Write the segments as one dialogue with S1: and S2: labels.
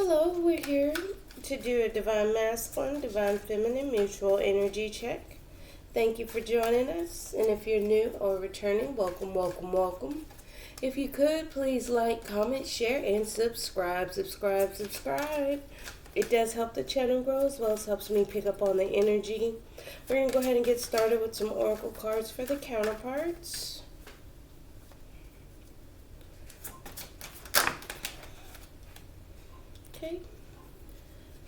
S1: Hello, we're here to do a Divine Masculine, Divine Feminine Mutual Energy Check. Thank you for joining us, and if you're new or returning, welcome, welcome, welcome. If you could, please like, comment, share, and subscribe. It does help the channel grow as well as helps me pick up on the energy. We're going to go ahead and get started with some oracle cards for the counterparts. Okay.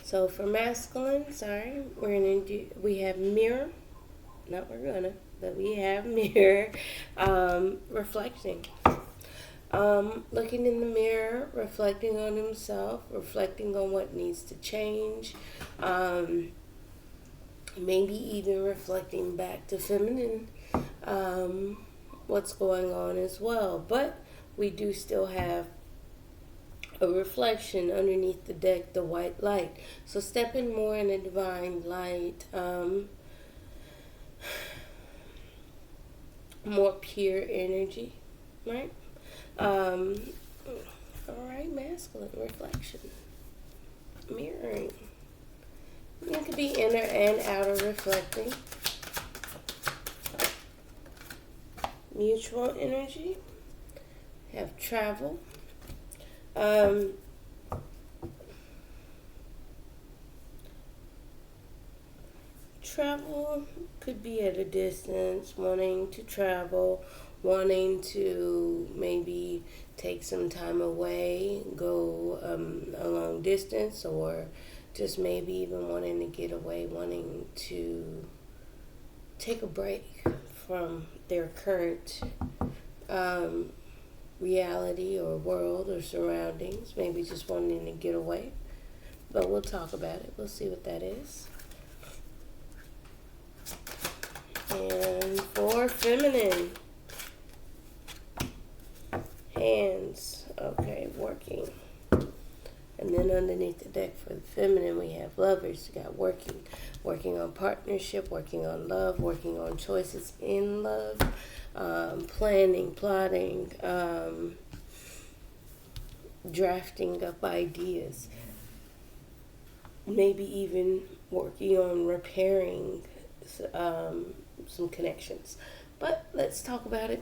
S1: So for masculine, we have mirror. We have mirror, reflecting. Looking in the mirror, reflecting on himself, reflecting on what needs to change, maybe even reflecting back to feminine, what's going on as well. But we do still have a reflection underneath the deck, the white light. So step in more in a divine light, more pure energy, right? All right, masculine reflection, mirroring. It could be inner and outer reflecting. Mutual energy. Have travel. Travel could be at a distance, wanting to travel, wanting to maybe take some time away, go a long distance, or just maybe even wanting to get away, wanting to take a break from their current reality or world or surroundings, maybe just wanting to get away. But we'll talk about it. We'll see what that is. And for feminine, hands, okay, working. And then underneath the deck for the feminine, we have lovers. We got working on partnership, working on love, working on choices in love, planning, plotting, drafting up ideas, maybe even working on repairing some connections. But let's talk about it.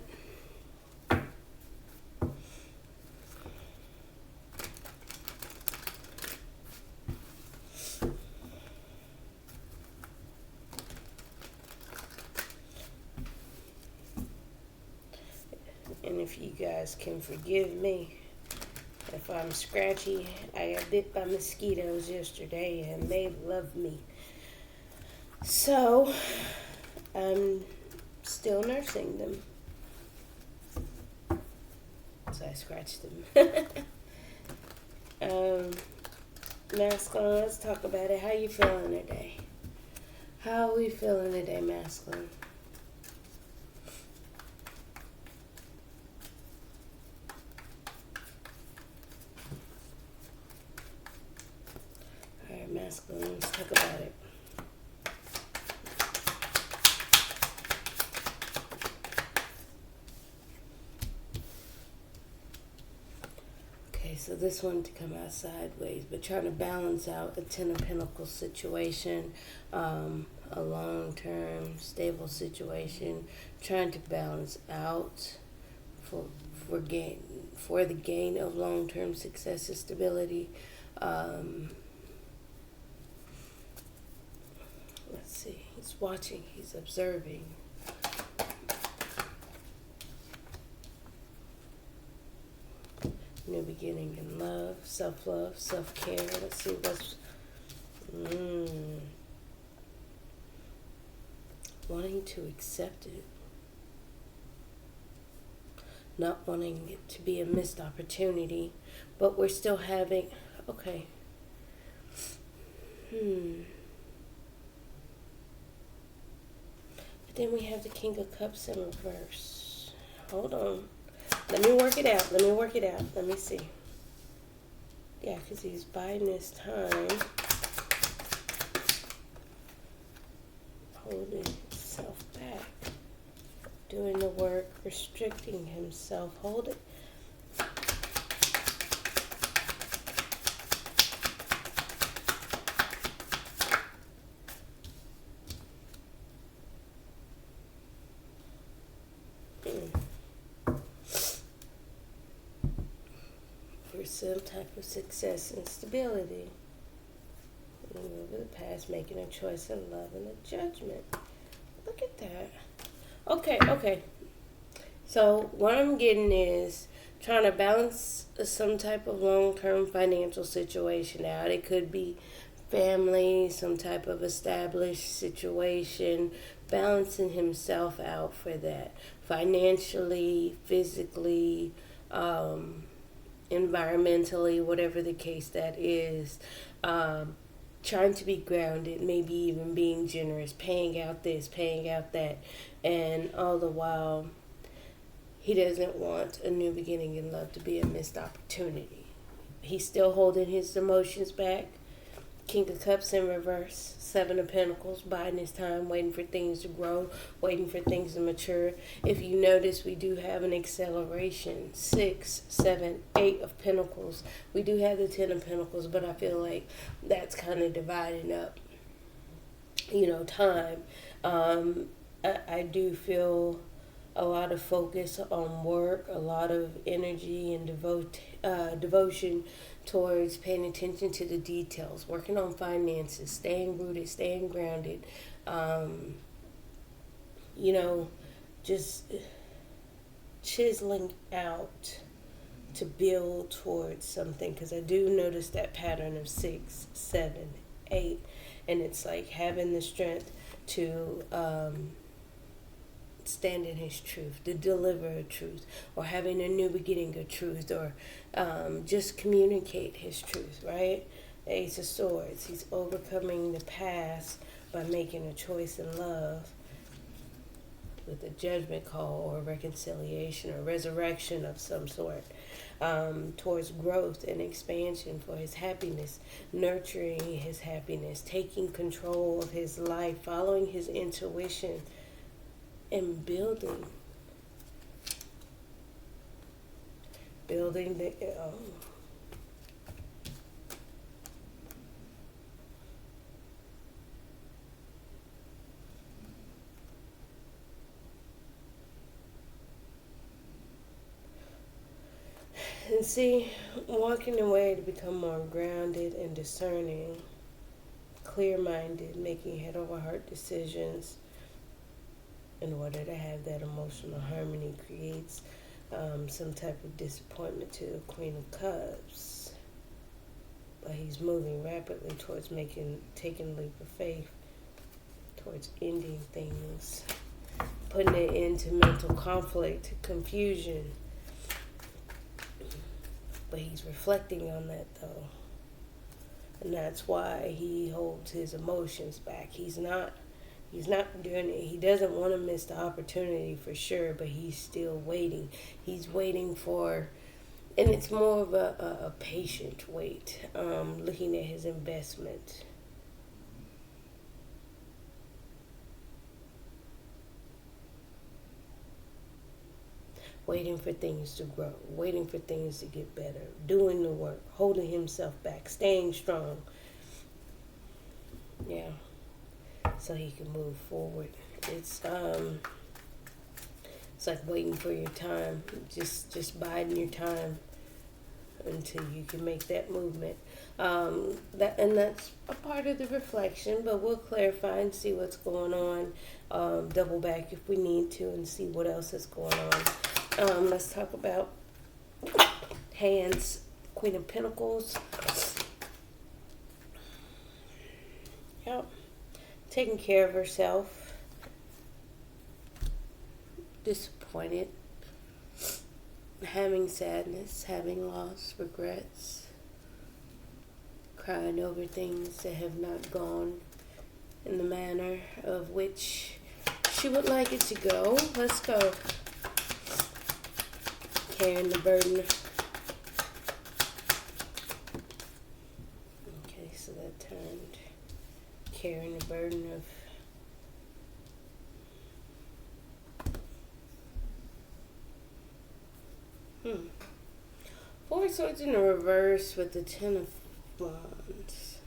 S1: And if you guys can forgive me if I'm scratchy, I got bit by mosquitoes yesterday and they love me. So I'm still nursing them. So I scratched them. Masculine, let's talk about it. How you feeling today? How are we feeling today, masculine? Alright, masculine, let's talk about it. So this one to come out sideways, but trying to balance out a Ten of Pentacles situation, a long-term stable situation, trying to balance out for the gain of long-term success and stability. Let's see, he's watching, he's observing. New beginning in love, self-love, self-care. Let's see what's wanting to accept it, not wanting it to be a missed opportunity, but we're still having, okay. But then we have the King of Cups in reverse. Hold on. Let me work it out. Let me see. Yeah, because he's biding his time. Holding himself back. Doing the work. Restricting himself. Hold it. some type of success and stability. Over the past, making a choice in love and a judgment. Look at that. Okay. So what I'm getting is trying to balance some type of long-term financial situation out. It could be family, some type of established situation, balancing himself out for that. Financially, physically, environmentally, whatever the case that is. Trying to be grounded, maybe even being generous, paying out this, paying out that, and all the while, he doesn't want a new beginning in love to be a missed opportunity. He's still holding his emotions back. King of Cups in reverse, Seven of Pentacles, biding his time, waiting for things to grow, waiting for things to mature. If you notice, we do have an acceleration. 6, 7, 8 of Pentacles. We do have the 10 of Pentacles, but I feel like that's kind of dividing up, time. I do feel a lot of focus on work, a lot of energy and devotion towards paying attention to the details, working on finances, staying rooted, staying grounded, just chiseling out to build towards something, because I do notice that pattern of 6, 7, 8, and it's like having the strength to stand in his truth, to deliver a truth, or having a new beginning of truth, or just communicate his truth, right? The Ace of Swords, he's overcoming the past by making a choice in love with a judgment call or reconciliation or resurrection of some sort, towards growth and expansion for his happiness, nurturing his happiness, taking control of his life, following his intuition, and building the and see, walking away to become more grounded and discerning, clear-minded, making head over heart decisions in order to have that emotional harmony, creates some type of disappointment to the Queen of Cups. But he's moving rapidly towards taking a leap of faith, towards ending things, putting it into mental conflict, confusion. But he's reflecting on that, though. And that's why he holds his emotions back. He's not doing it. He doesn't want to miss the opportunity for sure, but he's still waiting. He's waiting for, and it's more of a patient wait, looking at his investment. Waiting for things to grow, waiting for things to get better, doing the work, holding himself back, staying strong. Yeah. So he can move forward. It's like waiting for your time, just biding your time until you can make that movement. That's a part of the reflection, but we'll clarify and see what's going on. Double back if we need to and see what else is going on. Let's talk about hands, Queen of Pentacles. Yep. Taking care of herself, disappointed, having sadness, having loss, regrets, crying over things that have not gone in the manner of which she would like it to go. Let's go. Carrying the burden. Okay, so that turned. Carrying the burden of 4 swords in the reverse with the 10 of wands.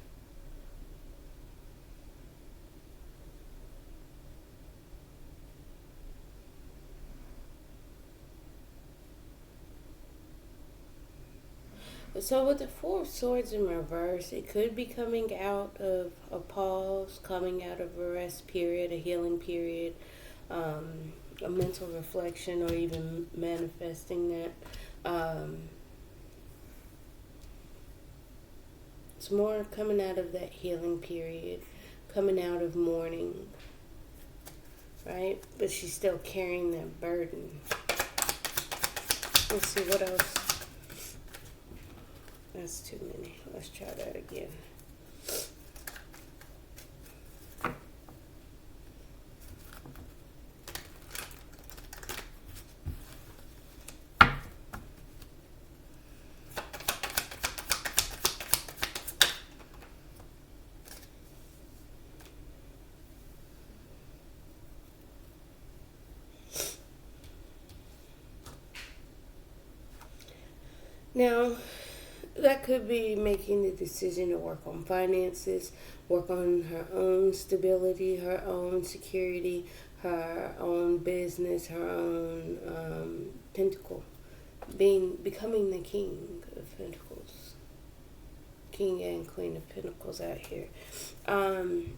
S1: So with the Four of Swords in reverse, it could be coming out of a pause, coming out of a rest period, a healing period, a mental reflection, or even manifesting that. It's more coming out of that healing period, coming out of mourning, right? But she's still carrying that burden. Let's see what else. That's too many. Let's try that again. Now, that could be making the decision to work on finances, work on her own stability, her own security, her own business, her own pentacle, becoming the king of pentacles, king and queen of pentacles out here. Two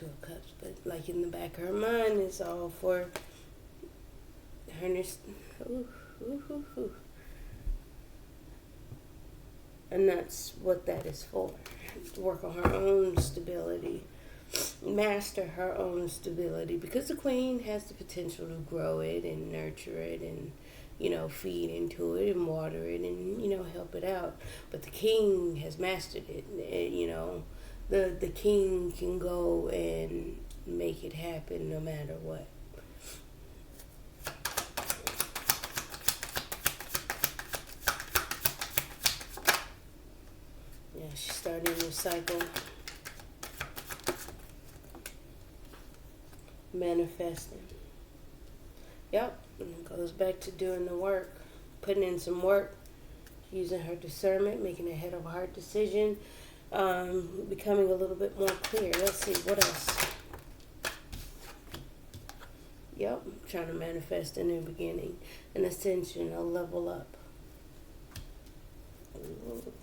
S1: of Cups, but like in the back of her mind, it's all for her. And that's what that is for. Work on her own stability, master her own stability, because the queen has the potential to grow it and nurture it and, feed into it and water it and, help it out. But the king has mastered it. The king can go and make it happen no matter what. Yeah, she's starting a new cycle. Manifesting. Yep, and it goes back to doing the work, putting in some work, using her discernment, making a head of heart decision, becoming a little bit more clear. Let's see, what else? Yep, trying to manifest a new beginning, an ascension, a level up.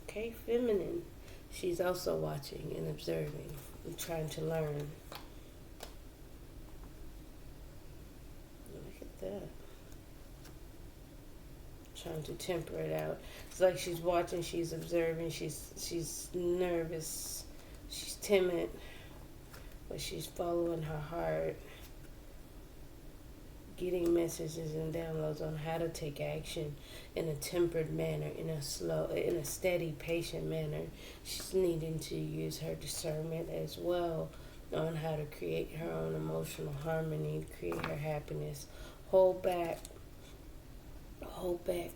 S1: Okay, feminine. She's also watching and observing and trying to learn. Look at that. Trying to temper it out. It's like she's watching, she's observing, she's nervous, she's timid, but she's following her heart, getting messages and downloads on how to take action in a tempered manner, in a steady, patient manner. She's needing to use her discernment as well on how to create her own emotional harmony, to create her happiness. Hold back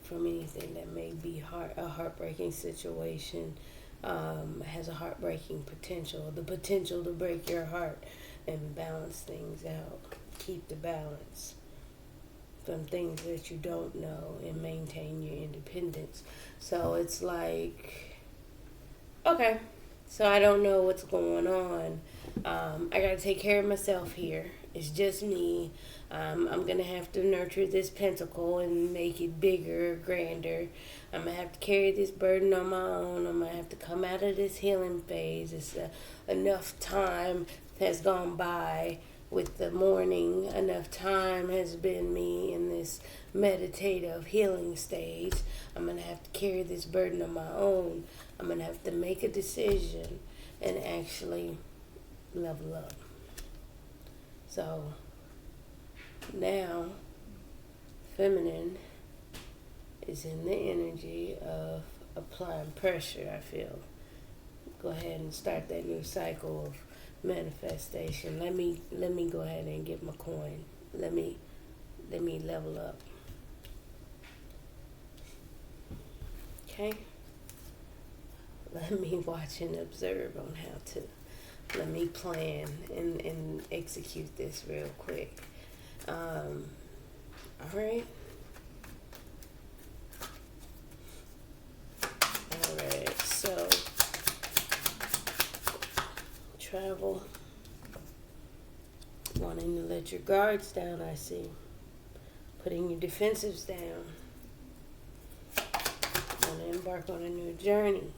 S1: from anything that may be a heartbreaking situation, has a heartbreaking potential, the potential to break your heart, and balance things out. Keep the balance from things that you don't know and maintain your independence. So it's like, okay, so I don't know what's going on. I got to take care of myself here. It's just me. I'm going to have to nurture this pentacle and make it bigger, grander. I'm going to have to carry this burden on my own. I'm going to have to come out of this healing phase. It's enough time has gone by with the mourning. Enough time has been me in this meditative healing stage. I'm going to have to carry this burden on my own. I'm going to have to make a decision and actually level up. So now feminine is in the energy of applying pressure, I feel. Go ahead and start that new cycle of manifestation. Let me go ahead and get my coin. Let me level up. Okay? Let me watch and observe on how to. Let me plan and execute this real quick. All right. All right. So travel. Wanting to let your guards down, I see. Putting your defensives down. embark on a new journey,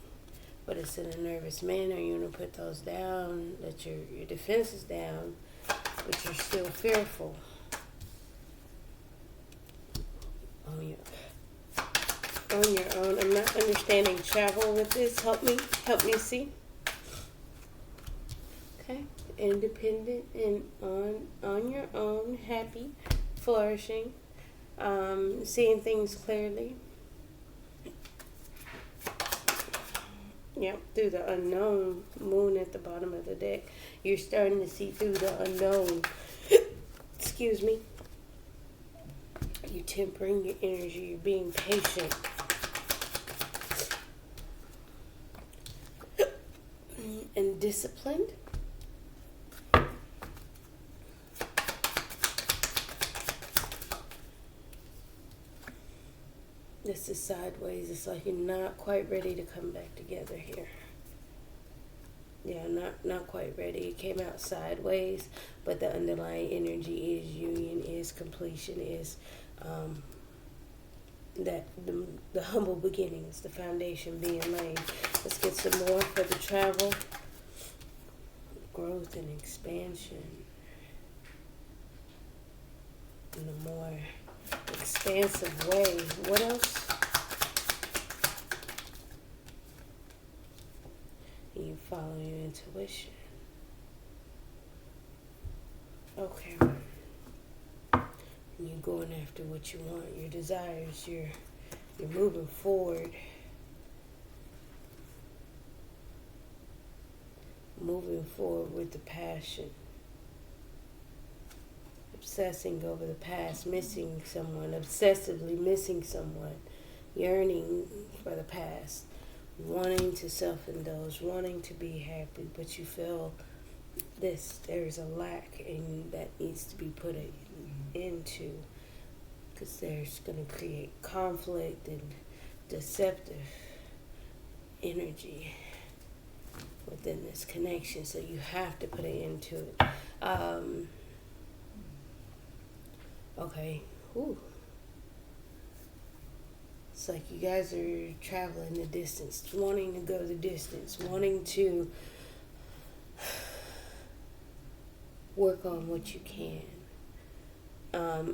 S1: but it's in a nervous manner. You want to put those down, let your defenses down, but you're still fearful. On your own. I'm not understanding travel with this. Help me see. Okay, independent and on your own, happy, flourishing, seeing things clearly. Yep, through the unknown. Moon at the bottom of the deck. You're starting to see through the unknown. Excuse me. You're tempering your energy. You're being patient. And disciplined. This is sideways. It's like you're not quite ready to come back together here. Yeah, not quite ready. It came out sideways, but the underlying energy is union, is completion, is that the humble beginnings, the foundation being laid. Let's get some more for the travel, growth and expansion, in a more expansive way. What else? You follow your intuition. Okay. You're going after what you want, your desires. You're moving forward. Moving forward with the passion. Obsessing over the past, missing someone, obsessively missing someone, yearning for the past, wanting to self-indulge, wanting to be happy, but you feel there's a lack, and that needs to be put into, because there's going to create conflict and deceptive energy within this connection, so you have to put it into it. Okay. Ooh. It's like you guys are traveling the distance, wanting to go the distance, wanting to work on what you can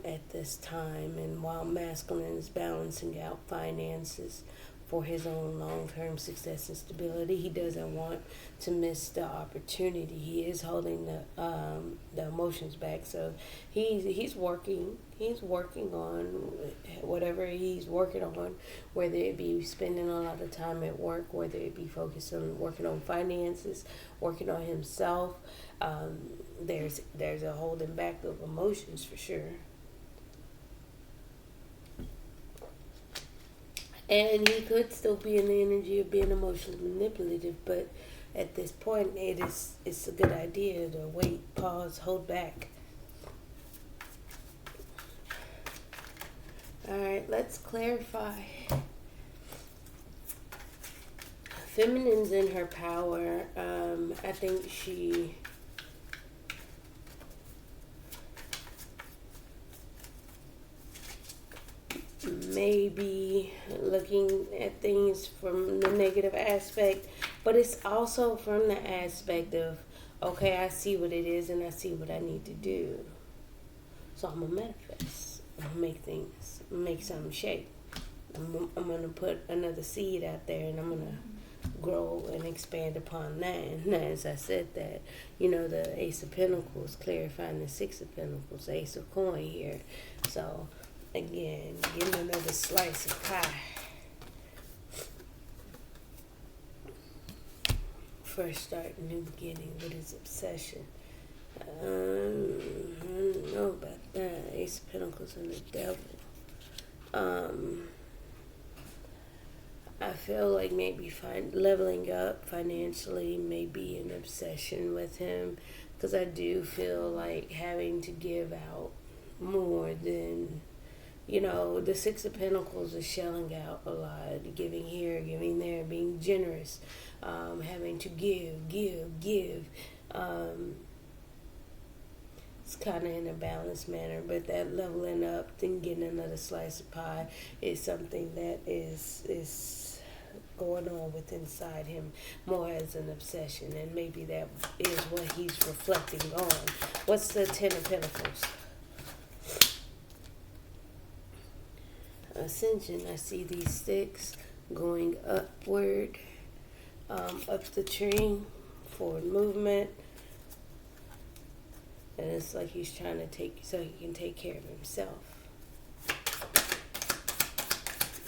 S1: at this time. And while masculine is balancing out finances for his own long-term success and stability, he doesn't want to miss the opportunity. He is holding the emotions back, so he's working on whatever he's working on, whether it be spending a lot of time at work, whether it be focused on working on finances, working on himself. There's a holding back of emotions for sure. And he could still be in the energy of being emotionally manipulative, but at this point, it's a good idea to wait, pause, hold back. All right, let's clarify. Feminine's in her power. I think she maybe looking at things from the negative aspect, but it's also from the aspect of, okay, I see what it is and I see what I need to do, so I'm gonna manifest. I'm gonna make things, make something shape. I'm gonna put another seed out there, and I'm gonna grow and expand upon that. And as I said that, the Ace of Pentacles clarifying the Six of Pentacles, Ace of Coin here. So again, getting another slice of pie. Fresh start, new beginning with his obsession. I don't know about that. Ace of Pentacles and the Devil. I feel like maybe leveling up financially may be an obsession with him, because I do feel like having to give out more than, the Six of Pentacles is shelling out a lot, giving here, giving there, being generous, having to give. It's kind of in a balanced manner, but that leveling up and getting another slice of pie is something that is going on with inside him more as an obsession, and maybe that is what he's reflecting on. What's the Ten of Pentacles? Ascension. I see these sticks going upward, up the tree, forward movement, and it's like he's trying to take so he can take care of himself.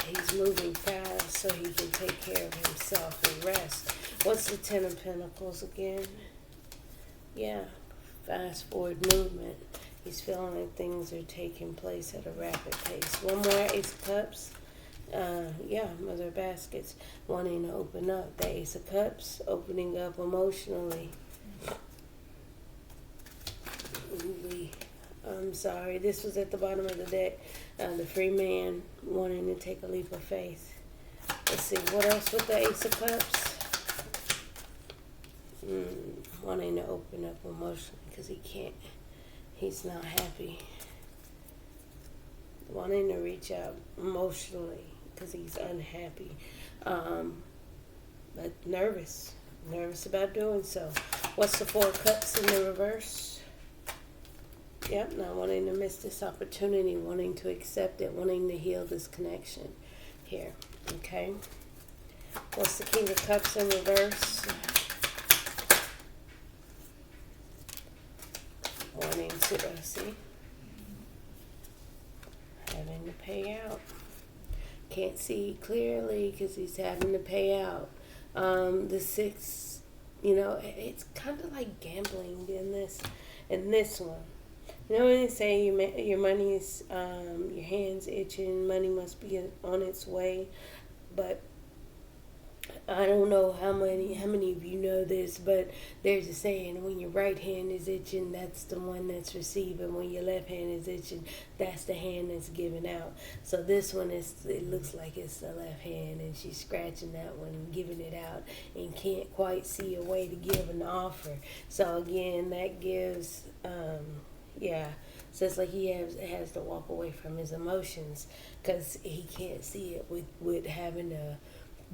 S1: He's moving fast so he can take care of himself and rest. What's the Ten of Pentacles again? Yeah, fast forward movement. He's feeling like things are taking place at a rapid pace. One more Ace of Cups. Mother of Baskets, wanting to open up. The Ace of Cups, opening up emotionally. I'm sorry, this was at the bottom of the deck. The Free Man, wanting to take a leap of faith. Let's see, what else with the Ace of Cups? Wanting to open up emotionally because he can't. He's not happy. Wanting to reach out emotionally because he's unhappy. But nervous about doing so. What's the Four of Cups in the reverse? Yep, not wanting to miss this opportunity, wanting to accept it, wanting to heal this connection here. Okay. What's the King of Cups in reverse? Wanting to, see, having to pay out. Can't see clearly because he's having to pay out. The Six, it's kind of like gambling in this one. You know when they say your money's, your hand's itching, money must be on its way, but I don't know how many of you know this, but there's a saying, when your right hand is itching, that's the one that's receiving. When your left hand is itching, that's the hand that's giving out. So this one, it looks like it's the left hand, and she's scratching that one and giving it out and can't quite see a way to give an offer. So again, that gives, so it's like he has to walk away from his emotions because he can't see it with having to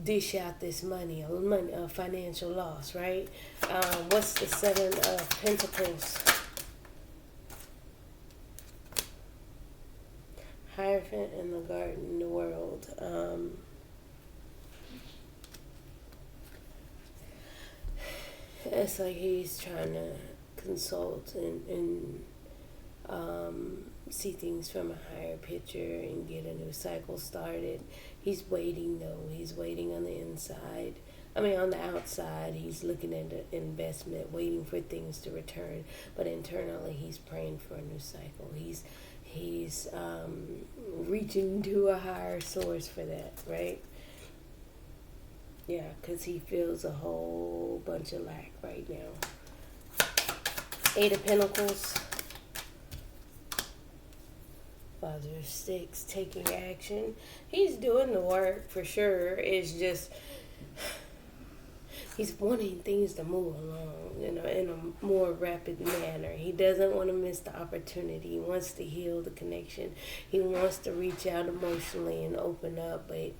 S1: dish out this money, a financial loss, right? What's the Seven of Pentacles? Hierophant in the garden, the world. It's like he's trying to consult and see things from a higher picture and get a new cycle started. He's waiting though. He's waiting on the inside. On the outside, he's looking at the investment, waiting for things to return. But internally, he's praying for a new cycle. He's reaching to a higher source for that, right? Yeah, because he feels a whole bunch of lack right now. Eight of Pentacles. Father of Sticks, taking action. He's doing the work for sure. It's just he's wanting things to move along, in a more rapid manner. He doesn't want to miss the opportunity. He wants to heal the connection. He wants to reach out emotionally and open up, but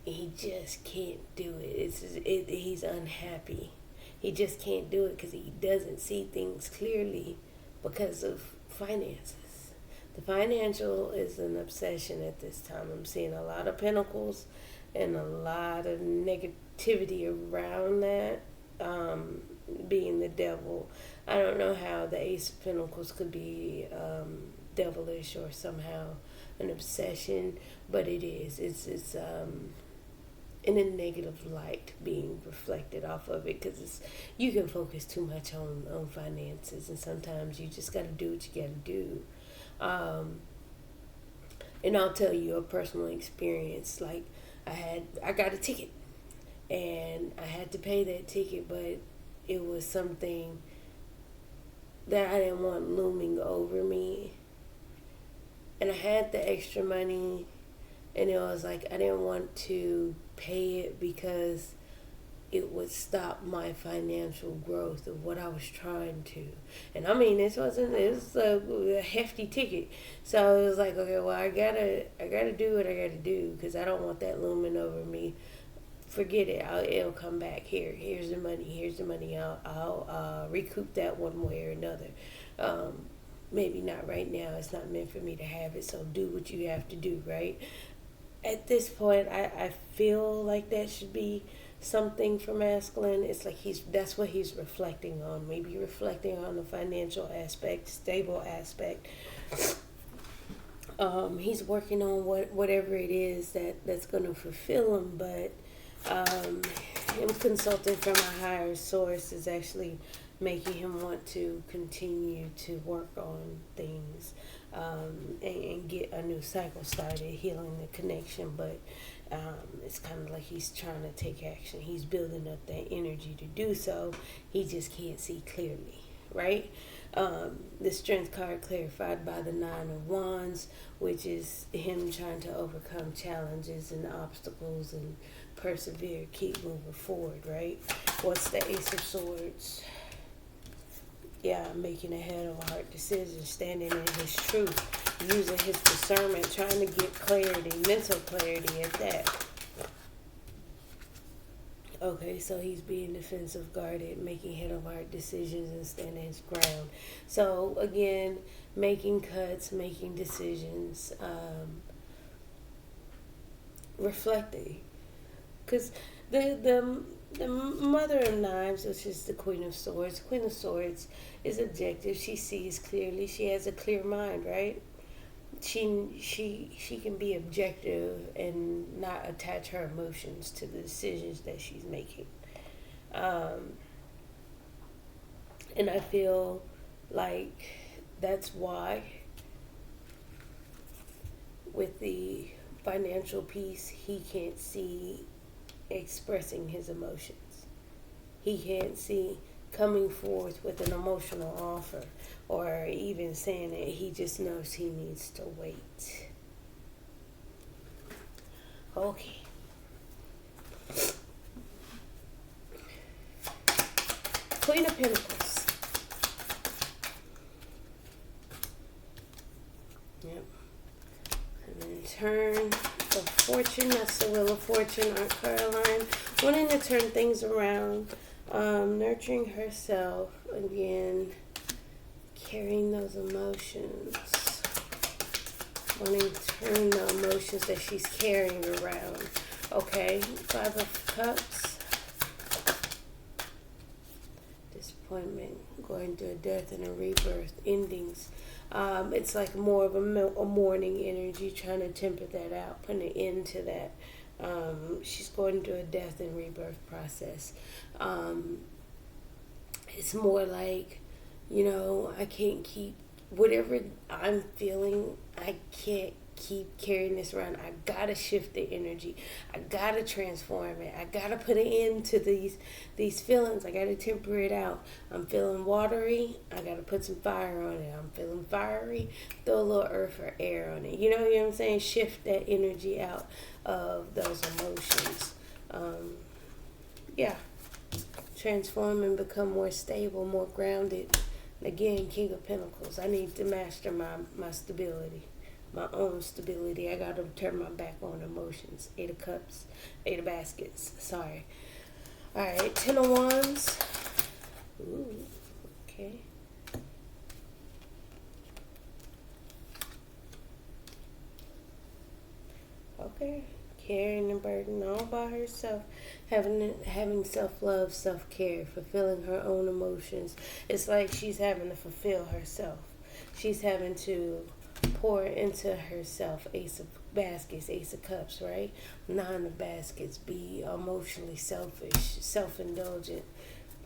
S1: he just can't do it. He's unhappy. He just can't do it because he doesn't see things clearly because of finances. The financial is an obsession at this time. I'm seeing a lot of pentacles and a lot of negativity around that, being the devil. I don't know how the Ace of Pentacles could be devilish or somehow an obsession, but it is. It's in a negative light being reflected off of it because you can focus too much on finances, and sometimes you just got to do what you got to do. And I'll tell you a personal experience. Like I got a ticket and I had to pay that ticket, but it was something that I didn't want looming over me. And I had the extra money, and it was like I didn't want to pay it because it would stop my financial growth of what I was trying to. And it was a hefty ticket. So it was like, okay, well, I gotta do what I gotta do because I don't want that looming over me forget it. It'll come back. Here's the money. Here's the money. I'll recoup that one way or another. Maybe not right now. It's not meant for me to have it. So do what you have to do, right? At this point, I feel like that should be something for masculine. It's like that's what he's reflecting on. Maybe reflecting on the financial aspect, stable aspect. He's working on whatever it is that's going to fulfill him, but him consulting from a higher source is actually making him want to continue to work on things, and get a new cycle started, healing the connection. But it's kind of like he's trying to take action. He's building up that energy to do so. He just can't see clearly, right? The strength card clarified by the 9 of Wands, which is him trying to overcome challenges and obstacles and persevere, keep moving forward, right? What's the Ace of Swords? Yeah, making a head of heart decision, standing in his truth, using his discernment, trying to get clarity, mental clarity at that. Okay, so he's being defensive, guarded, making head of heart decisions and standing his ground. So again, making cuts, making decisions, reflecting. Because the Mother of Knives, which is the Queen of Swords, Queen of Swords is objective. She sees clearly. She has a clear mind, right? She can be objective and not attach her emotions to the decisions that she's making. And I feel like that's why with the financial piece, he can't see expressing his emotions. He can't see coming forth with an emotional offer or even saying it. He just knows he needs to wait. Okay. Queen of Pentacles. Yep. And then turn of Fortune. That's the Wheel of Fortune, Aunt Caroline. Wanting to turn things around. Nurturing herself. Again, carrying those emotions. Wanting to turn the emotions that she's carrying around. Okay. 5 of Cups. Disappointment. Going through a death and a rebirth. Endings. It's like more of a mourning energy, trying to temper that out, putting an end to that. She's going through a death and rebirth process. It's more like, I can't keep whatever I'm feeling. I can't keep carrying this around. I gotta shift the energy. I gotta transform it. I gotta put an end to these feelings. I gotta temper it out. I'm feeling watery. I gotta put some fire on it. I'm feeling fiery. Throw a little earth or air on it. You know what I'm saying? Shift that energy out of those emotions. Yeah. Transform and become more stable, more grounded. Again, King of Pentacles. I need to master my stability. My own stability. I got to turn my back on emotions. 8 of Cups. 8 of Baskets. Sorry. Alright. 10 of Wands. Ooh. Okay. Okay. Carrying the burden all by herself. Having self-love, self-care. Fulfilling her own emotions. It's like she's having to fulfill herself. She's having to pour into herself. Ace of Baskets, Ace of Cups, right? 9 of Baskets. Be emotionally selfish, self-indulgent,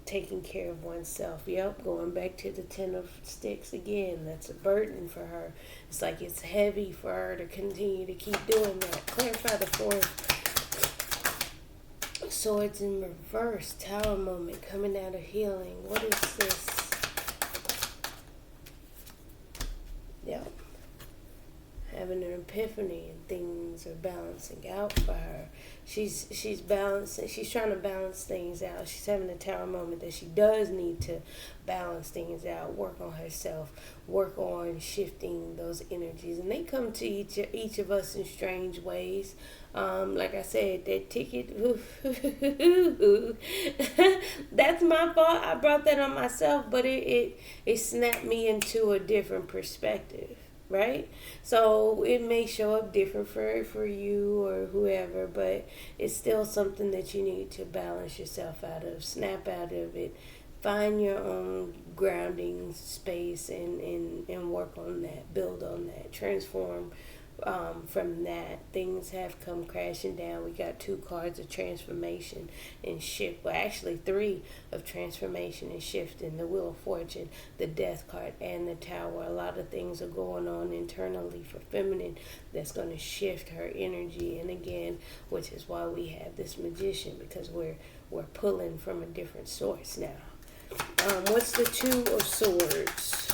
S1: taking care of oneself. Yep, going back to the 10 of Sticks again. That's a burden for her. It's like it's heavy for her to continue to keep doing that. Clarify the 4 of Swords in reverse. Tower moment coming out of healing. What is this? Yep. having an epiphany and things are balancing out for her. She's balancing. She's trying to balance things out. She's having a tower moment that she does need to balance things out, work on herself, work on shifting those energies, and they come to each of us in strange ways. Like I said, that ticket, that's my fault. I brought that on myself, but it snapped me into a different perspective, right? So it may show up different for you or whoever, but it's still something that you need to balance yourself out of, snap out of it, find your own grounding space, and work on that, build on that, transform from that. Things have come crashing down. We got 2 cards of transformation and shift. Well, actually 3 of transformation and shift in the Wheel of Fortune, the Death card, and the Tower. A lot of things are going on internally for feminine that's going to shift her energy. And again, which is why we have this Magician, because we're pulling from a different source now. What's the 2 of Swords?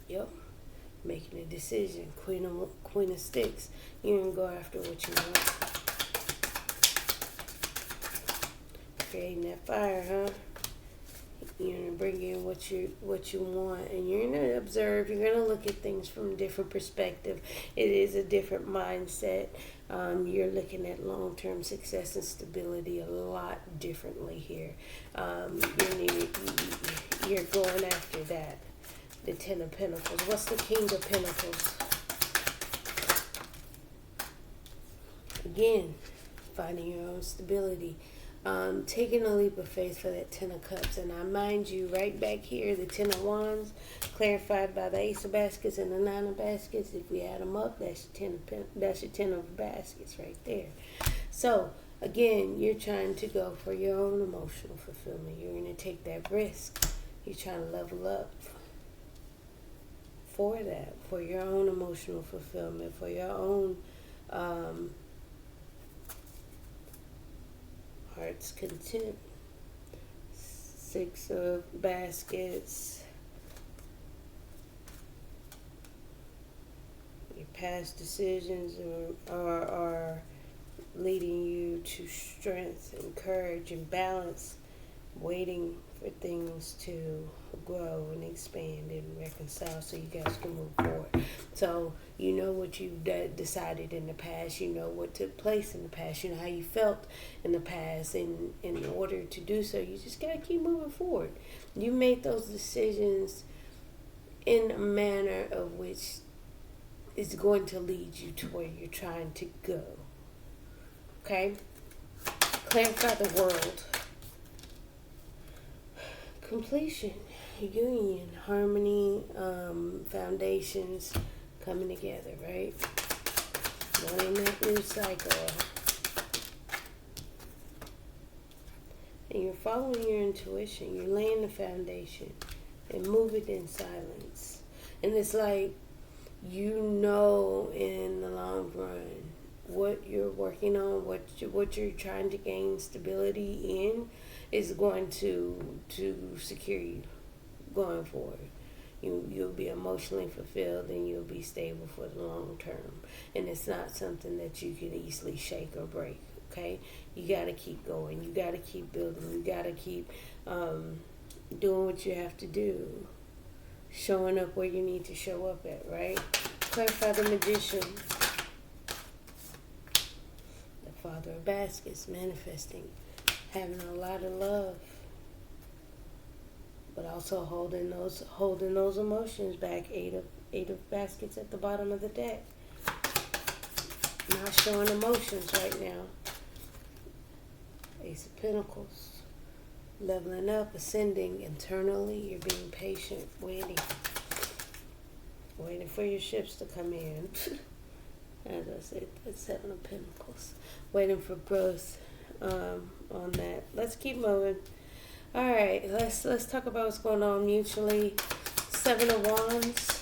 S1: Yep, making a decision. Queen of Sticks. You're gonna go after what you want. Creating that fire, huh? You're gonna bring in what you want, and you're gonna observe. You're gonna look at things from a different perspective. It is a different mindset. You're looking at long-term success and stability a lot differently here. You're going after that. The 10 of Pentacles. What's the King of Pentacles? Again, finding your own stability. Taking a leap of faith for that 10 of Cups. And I mind you, right back here, the 10 of Wands, clarified by the Ace of Baskets and the 9 of Baskets. If we add them up, that's your 10 of Baskets right there. So, again, you're trying to go for your own emotional fulfillment. You're going to take that risk. You're trying to level up for that, for your own emotional fulfillment, for your own heart's content. 6 of Baskets. Your past decisions are leading you to strength and courage and balance, waiting for things to grow and expand and reconcile so you guys can move forward. So you know what you've decided in the past. You know what took place in the past. You know how you felt in the past. And in order to do so, you just got to keep moving forward. You made those decisions in a manner of which is going to lead you to where you're trying to go. Okay? Clarify the World. Completion, union, harmony, foundations coming together, right? Wanting that new cycle. And you're following your intuition. You're laying the foundation and move it in silence. And it's like, you know, in the long run, what you're working on, what you're trying to gain stability in, is going to secure you going forward. You'll be emotionally fulfilled and you'll be stable for the long term. And it's not something that you can easily shake or break. Okay, you got to keep going. You got to keep building. You got to keep doing what you have to do, showing up where you need to show up at. Right? Clarify the Magician. The Father of Baskets, manifesting. Having a lot of love, but also holding those emotions back. 8 of Baskets at the bottom of the deck. Not showing emotions right now. Ace of Pentacles. Leveling up, ascending internally. You're being patient, waiting for your ships to come in. As I said, the 7 of Pentacles. Waiting for growth. On that. Let's keep moving. All right, let's talk about what's going on mutually. 7 of Wands.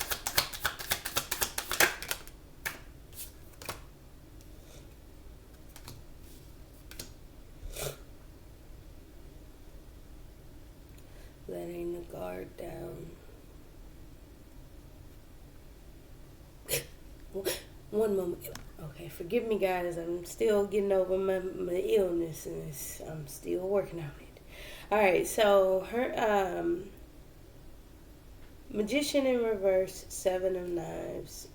S1: Letting the guard down. One moment. Okay, forgive me, guys. I'm still getting over my illness, and I'm still working on it. All right, so her Magician in reverse, Seven of Knives.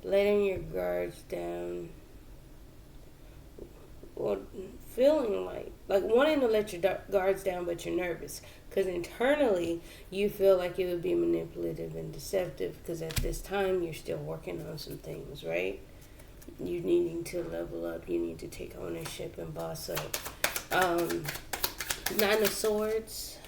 S1: Letting your guards down, or feeling like wanting to let your guards down, but you're nervous because internally you feel like it would be manipulative and deceptive because at this time you're still working on some things, right? You needing to level up, you need to take ownership and boss up. Nine of Swords.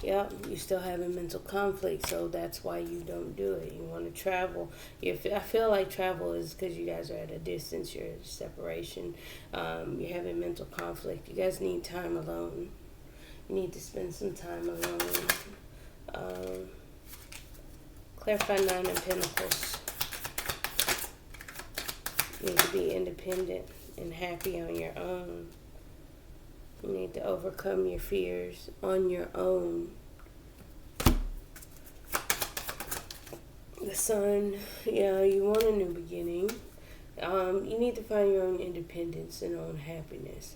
S1: Yep, you're still having mental conflict, so that's why you don't do it. You want to travel. I feel like travel is because you guys are at a distance, you're at a separation. You're having mental conflict. You guys need time alone. You need to spend some time alone. Clarify Nine of Pentacles. You need to be independent and happy on your own. You need to overcome your fears on your own. The Sun, yeah, you want a new beginning. You need to find your own independence and own happiness.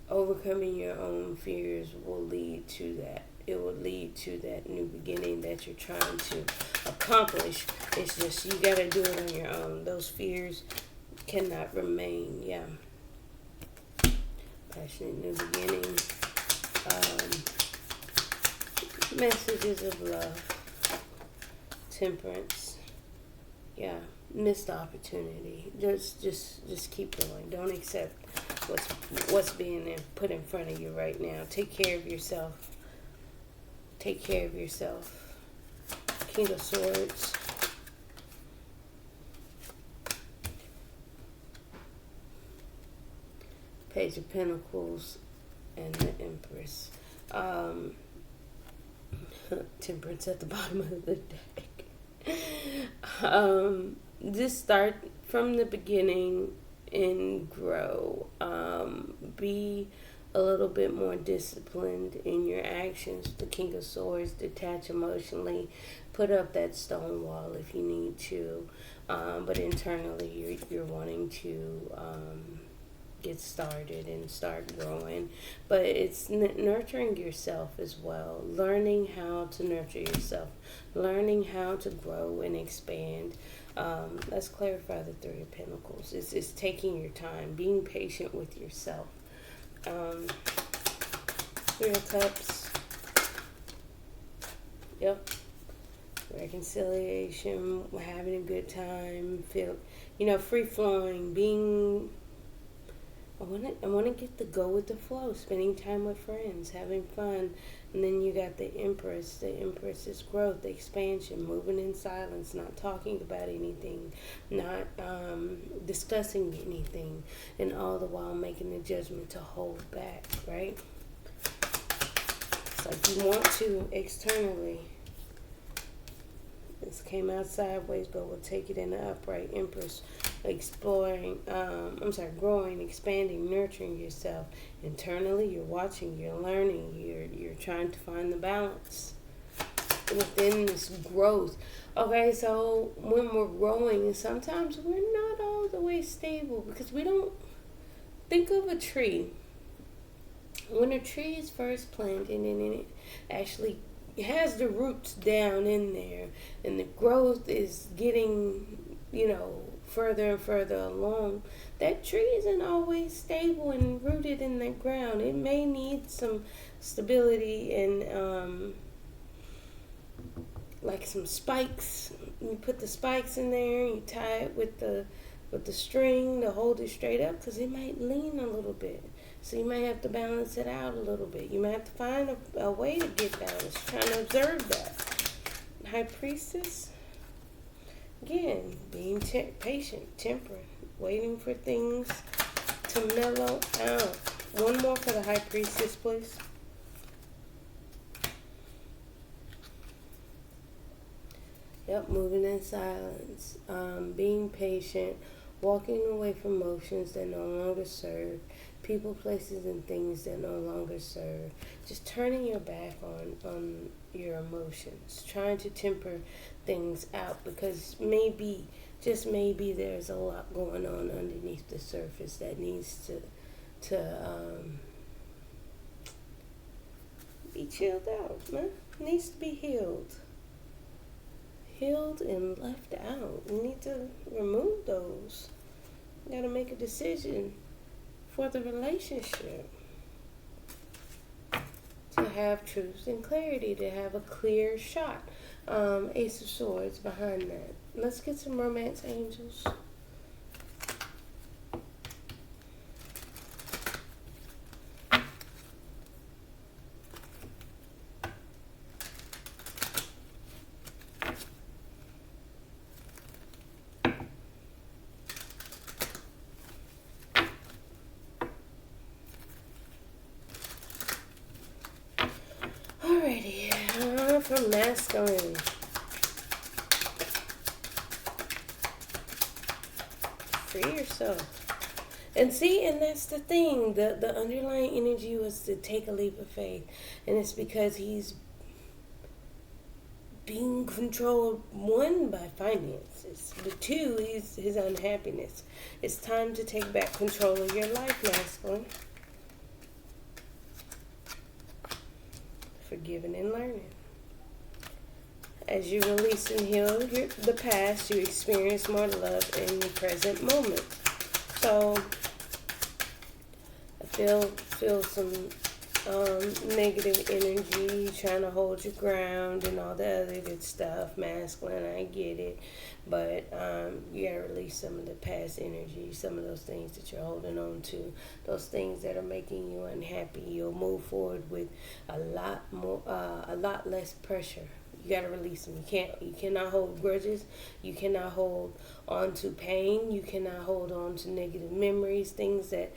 S1: Overcoming your own fears will lead to that. It will lead to that new beginning that you're trying to accomplish. It's just you got to do it on your own. Those fears cannot remain. Yeah. Passionate new beginning. Messages of love. Temperance. Yeah. Missed opportunity. Just keep going. Don't accept what's being put in front of you right now. Take care of yourself. Take care of yourself. King of Swords. Page of Pentacles and the Empress. Temperance at the bottom of the deck. Just start from the beginning and grow. Be a little bit more disciplined in your actions. The King of Swords, detach emotionally, put up that stone wall if you need to, but internally you're wanting to get started and start growing. But it's nurturing yourself as well, learning how to nurture yourself, learning how to grow and expand. Let's clarify the Three of Pentacles. It's taking your time, being patient with yourself. Three of Cups. Yep. Reconciliation, having a good time, free flowing, being. I want to get the go with the flow, spending time with friends, having fun. And then you got the Empress. The Empress is growth, expansion, moving in silence, not talking about anything, not discussing anything, and all the while making the judgment to hold back, right? It's like you want to externally. This came out sideways, but we'll take it in the upright. Empress, growing, expanding, nurturing yourself. Internally, you're watching, you're learning, you're trying to find the balance within this growth. Okay, so when we're growing, sometimes we're not all the way stable because we don't think of a tree. When a tree is first planted and it actually has the roots down in there and the growth is getting, further and further along, that tree isn't always stable and rooted in the ground. It may need some stability and like some spikes. You put the spikes in there, you tie it with the string to hold it straight up because it might lean a little bit. So you might have to balance it out a little bit. You might have to find a way to get balanced. Trying to observe that. High Priestess. Again, being patient, temperate, waiting for things to mellow out. One more for the High Priestess, please. Yep, moving in silence. Being patient, walking away from emotions that no longer serve. People, places, and things that no longer serve. Just turning your back on your emotions, trying to temper things out, because maybe, just maybe, there's a lot going on underneath the surface that needs to be chilled out, man. Needs to be healed. Healed and left out. You need to remove those. You gotta make a decision for the relationship. To have truth and clarity, to have a clear shot. Ace of Swords behind that. Let's get some romance, angels. Alrighty, from masculine. Free yourself. And see, and that's the thing. The underlying energy was to take a leap of faith. And it's because he's being controlled, one, by finances, but two, his unhappiness. It's time to take back control of your life, masculine. Forgiving and learning. As you release and heal the past, you experience more love in the present moment. So I feel some negative energy, trying to hold your ground and all the other good stuff. Masculine, I get it, but you gotta release some of the past energy, some of those things that you're holding on to, those things that are making you unhappy. You'll move forward with a lot less pressure. You gotta release them. You cannot hold grudges. You cannot hold on to pain. You cannot hold on to negative memories, things that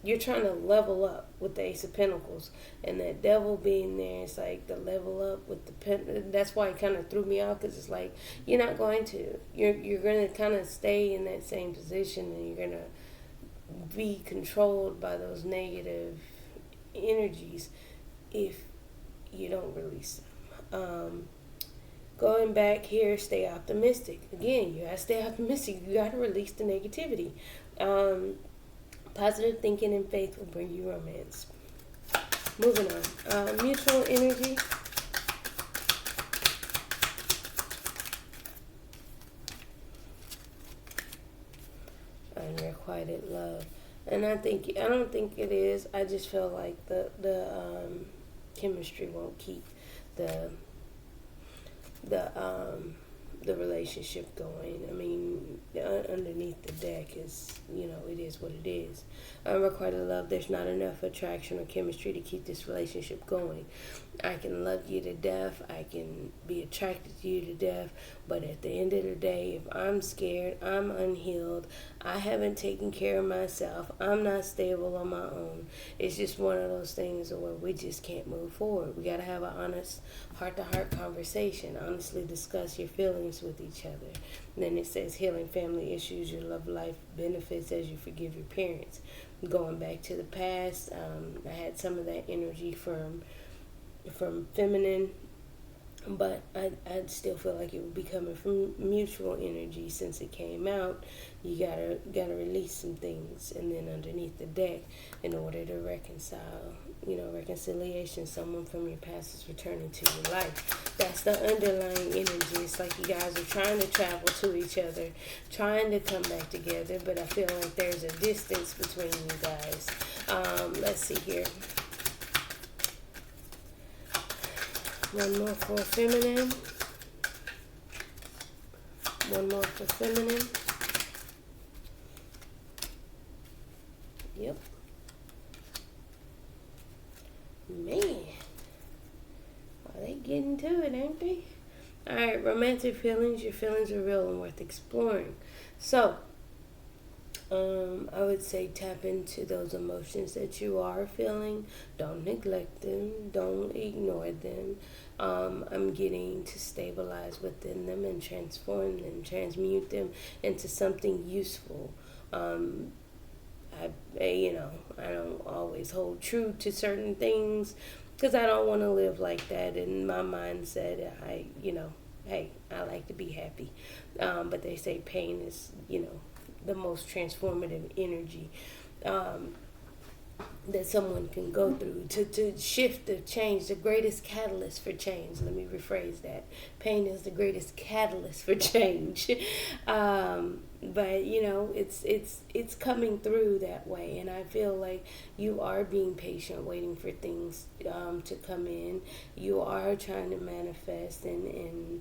S1: you're trying to level up with the Ace of Pentacles, and that devil being there. It's like the level up with the that's why it kind of threw me off, because it's like you're not going to. You're going to kind of stay in that same position, and you're going to be controlled by those negative energies if you don't release them. Going back here, stay optimistic. Again, you gotta stay optimistic. You gotta release the negativity. Positive thinking and faith will bring you romance. Moving on. Mutual energy. Unrequited love. And I don't think it is. I just feel like the chemistry won't keep the relationship going. I mean, underneath the deck is, it is what it is. Unrequited love, there's not enough attraction or chemistry to keep this relationship going. I can love you to death. I can be attracted to you to death. But at the end of the day, if I'm scared, I'm unhealed, I haven't taken care of myself, I'm not stable on my own, it's just one of those things where we just can't move forward. We got to have an honest heart-to-heart conversation. Honestly discuss your feelings with each other. And then it says healing family issues, your love life benefits as you forgive your parents. Going back to the past, I had some of that energy from feminine, but I still feel like it would be coming from mutual energy. Since it came out, you gotta release some things, and then underneath the deck, in order to reconcile, reconciliation. Someone from your past is returning to your life. That's the underlying energy. It's like you guys are trying to travel to each other, trying to come back together, but I feel like there's a distance between you guys. Let's see here. One more for feminine. One more for feminine. Yep. Man. Are they getting to it, ain't they? Alright, romantic feelings. Your feelings are real and worth exploring. So, I would say tap into those emotions that you are feeling. Don't neglect them. Don't ignore them. I'm getting to stabilize within them and transform them, transmute them into something useful. I don't always hold true to certain things, Because I don't want to live like that. In my mindset, hey, I like to be happy. But they say pain is, the most transformative energy. Um, that someone can go through to shift, to change, the greatest catalyst for change. Let me rephrase that. Pain is the greatest catalyst for change. But it's coming through that way, and I feel like you are being patient, waiting for things to come in. You are trying to manifest and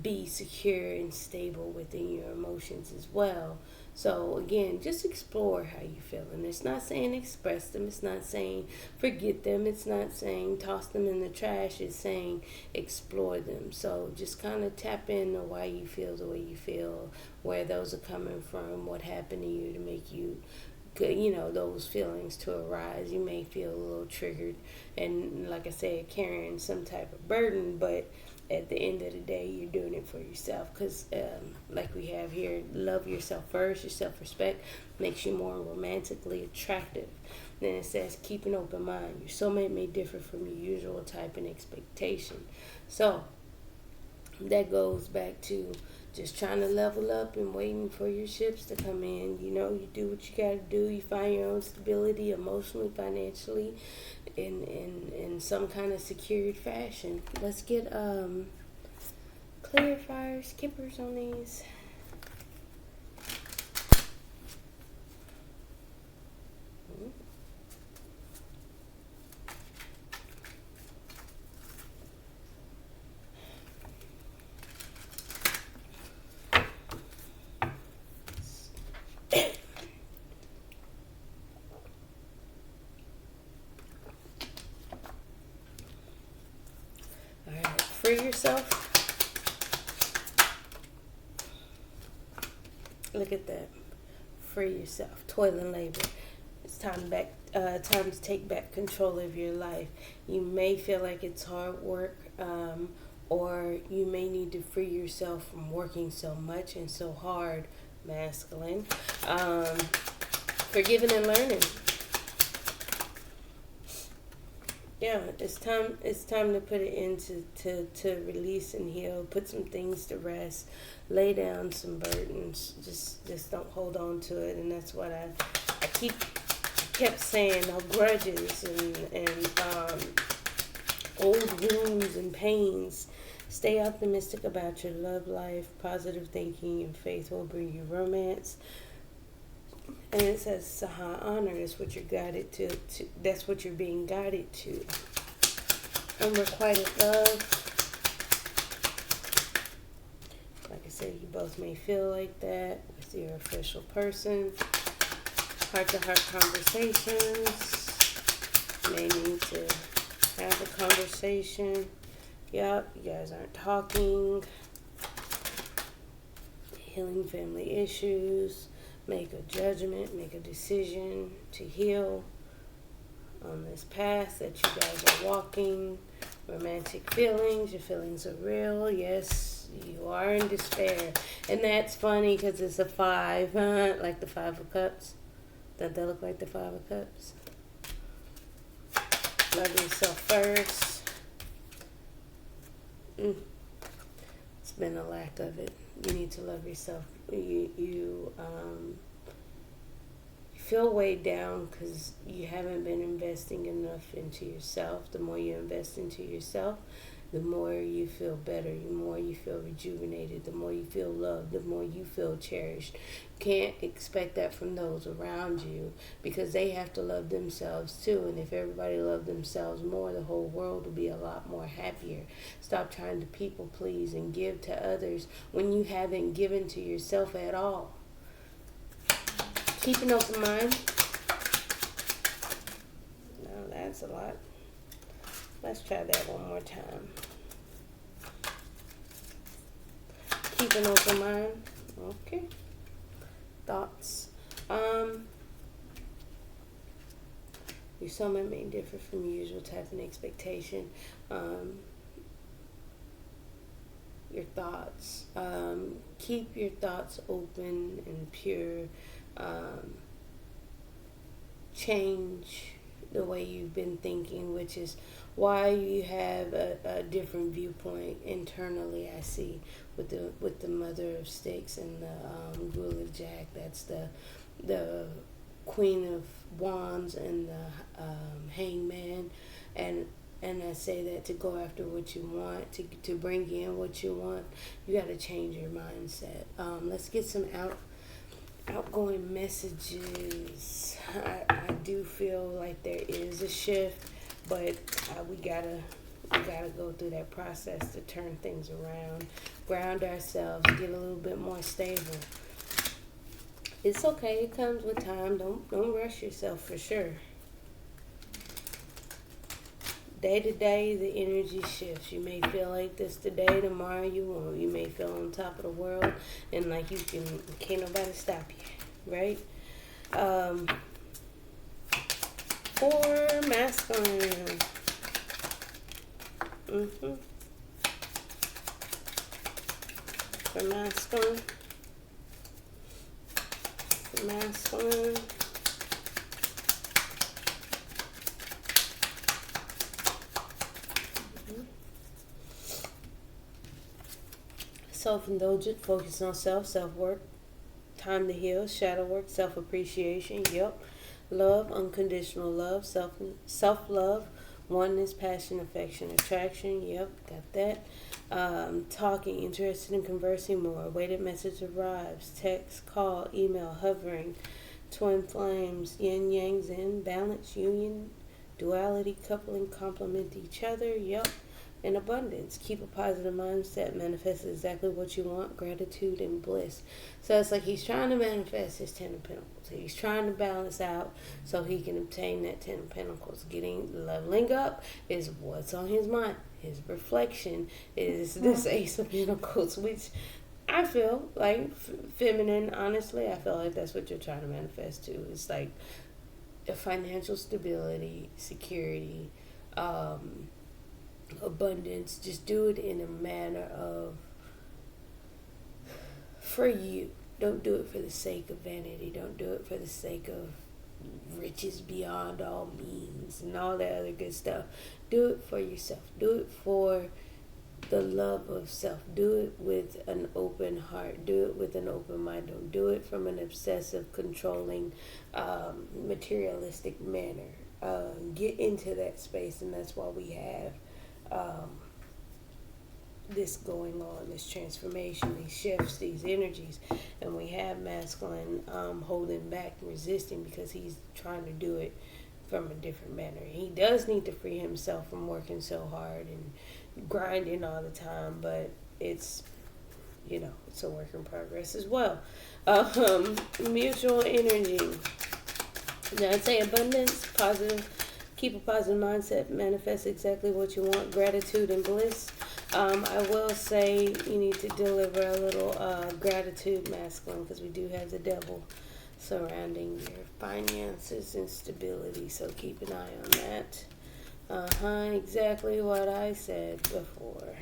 S1: be secure and stable within your emotions as well. So again, just explore how you feel. And it's not saying express them. It's not saying forget them. It's not saying toss them in the trash. It's saying explore them. So just kind of tap into why you feel the way you feel, where those are coming from, what happened to you to make you, those feelings to arise. You may feel a little triggered and, like I said, carrying some type of burden, but at the end of the day, you're doing it for yourself. Because like we have here, love yourself first. Your self-respect makes you more romantically attractive. Then it says keep an open mind. Your soulmate may differ from your usual type and expectation. So that goes back to just trying to level up and waiting for your ships to come in. You do what you got to do. You find your own stability emotionally, financially, in some kind of secured fashion. Let's get clarifiers, skippers on these. Alright, free yourself. Look at that. Free yourself. Toil and labor. It's time to take back control of your life. You may feel like it's hard work, or you may need to free yourself from working so much and so hard, masculine. Forgiving and learning. Yeah, it's time to put it into to release and heal, put some things to rest, lay down some burdens. Just don't hold on to it. And that's what I kept saying, no grudges and old wounds and pains. Stay optimistic about your love life. Positive thinking and faith will bring you romance. And it says Saha honor is what you're guided to. That's what you're being guided to. Unrequited love. Like I said, you both may feel like that with your official person. Heart-to-heart conversations. May need to have a conversation. Yep, you guys aren't talking. Healing family issues. Make a judgment, make a decision to heal on this path that you guys are walking. Romantic feelings, your feelings are real. Yes, you are in despair. And that's funny because it's a 5, huh? Like the 5 of Cups. Doesn't that look like the 5 of Cups? Love yourself first. It's been a lack of it. You need to love yourself. You feel weighed down because you haven't been investing enough into yourself. The more you invest into yourself, the more you feel better, the more you feel rejuvenated, the more you feel loved, the more you feel cherished. You can't expect that from those around you because they have to love themselves too. And if everybody loved themselves more, the whole world would be a lot more happier. Stop trying to people please and give to others when you haven't given to yourself at all. Keep an open mind. Now that's a lot. Let's try that one more time. Keep an open mind. Okay. Thoughts. Your soulmate may differ from your usual type and expectation. Your thoughts. Keep your thoughts open and pure. Change the way you've been thinking, which is why you have a different viewpoint internally. I see with the Mother of Sticks and the Rule of Jack. That's the Queen of Wands and the Hangman, and I say that to go after what you want, to bring in what you want, you got to change your mindset. Let's get some outgoing messages. I do feel like there is a shift, but we gotta go through that process to turn things around, ground ourselves, get a little bit more stable. It's okay. It comes with time. Don't rush yourself, for sure. Day to day, the energy shifts. You may feel like this today, tomorrow you won't. You may feel on top of the world and like can't nobody stop you, right? For masculine. For masculine. For masculine. Self-indulgent, focus on self-work, time to heal, shadow work, self-appreciation, yep. Love, unconditional love, self-love, oneness, passion, affection, attraction, yep, got that. Talking, interested in conversing more, waited message arrives, text, call, email, hovering, twin flames, yin, yang, zen, balance, union, duality, coupling, complement each other, yep. In abundance, keep a positive mindset, manifest exactly what you want, gratitude and bliss. So it's like he's trying to manifest his 10 of Pentacles. He's trying to balance out so he can obtain that 10 of Pentacles. Leveling up is what's on his mind. His reflection is this Ace of Pentacles, which I feel like feminine, honestly, I feel like that's what you're trying to manifest too. It's like a financial stability, security, abundance. Just do it in a manner of for you. Don't do it for the sake of vanity. Don't do it for the sake of riches beyond all means and all that other good stuff. Do it for yourself. Do it for the love of self. Do it with an open heart. Do it with an open mind. Don't do it from an obsessive, controlling, materialistic manner. Get into that space, and that's why we have this going on, this transformation, these shifts, these energies, and we have masculine holding back and resisting because he's trying to do it from a different manner. He does need to free himself from working so hard and grinding all the time, but it's a work in progress as well. Mutual energy. Now I'd say abundance, positive. Keep a positive mindset, manifest exactly what you want, gratitude and bliss. I will say you need to deliver a little gratitude, masculine, because we do have the devil surrounding your finances and stability, so keep an eye on that. Exactly what I said before.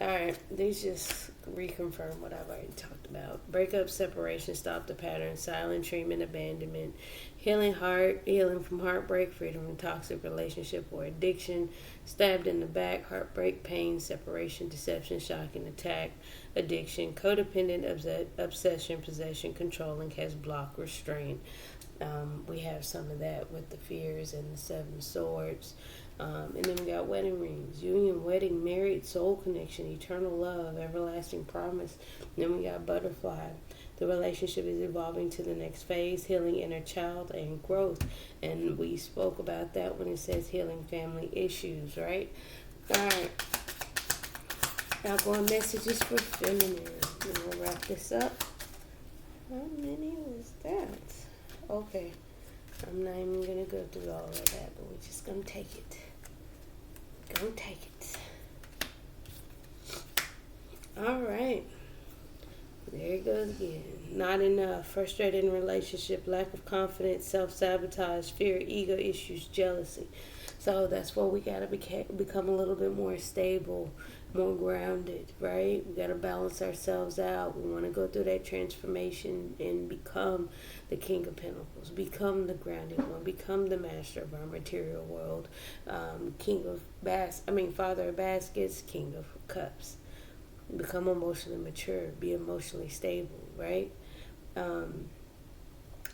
S1: Alright, these just reconfirm what I've already talked about. Breakup, separation, stop the pattern, silent treatment, abandonment, healing from heartbreak, freedom from toxic relationship or addiction, stabbed in the back, heartbreak, pain, separation, deception, shocking, attack, addiction, codependent, obsession, possession, controlling, has block, restraint. We have some of that with the fears and the 7 swords. And then we got wedding rings, union, wedding, married, soul connection, eternal love, everlasting promise. And then we got butterfly. The relationship is evolving to the next phase, healing inner child and growth. And we spoke about that when it says healing family issues, right? All right. Outgoing messages for feminine. And we'll wrap this up. How many was that? Okay. I'm not even going to go through all of that, but we're just going to take it. Go take it. All right. There it goes again. Not enough. Frustrated in relationship, lack of confidence, self-sabotage, fear, ego issues, jealousy. So that's where we got to become a little bit more stable more grounded, right? We got to balance ourselves out. We want to go through that transformation and become the King of Pentacles, become the grounded one, become the master of our material world, King of Father of Baskets, King of Cups. Become emotionally mature, be emotionally stable, right?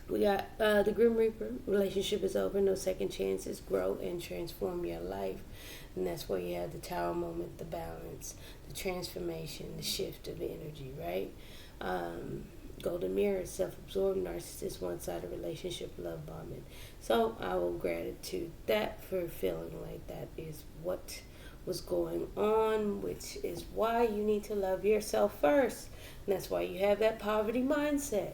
S1: We got the Grim Reaper. Relationship is over. No second chances. Grow and transform your life. And that's where you have the Tower moment, the balance, the transformation, the shift of energy, right? Golden Mirror, self-absorbed, narcissist, one-sided relationship, love bombing. So I will gratitude that for feeling like that is what was going on, which is why you need to love yourself first. And that's why you have that poverty mindset.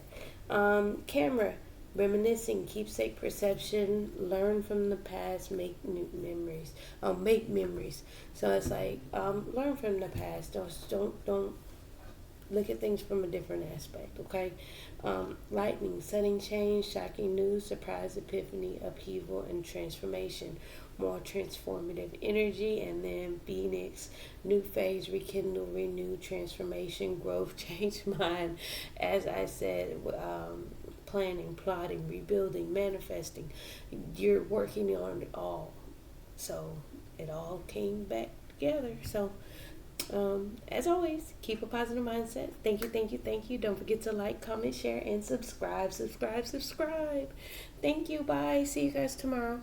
S1: Camera, reminiscing, keepsake perception, learn from the past, make new memories. Make memories. So it's like learn from the past. Don't look at things from a different aspect. Okay. Lightning, sudden change, shocking news, surprise, epiphany, upheaval, and transformation. More transformative energy. And then Phoenix, new phase, rekindle, renew, transformation, growth, change mind. As I said, planning, plotting, rebuilding, manifesting. You're working on it all. So it all came back together. So as always, keep a positive mindset. Thank you, thank you, thank you. Don't forget to like, comment, share, and subscribe. Thank you. Bye. See you guys tomorrow.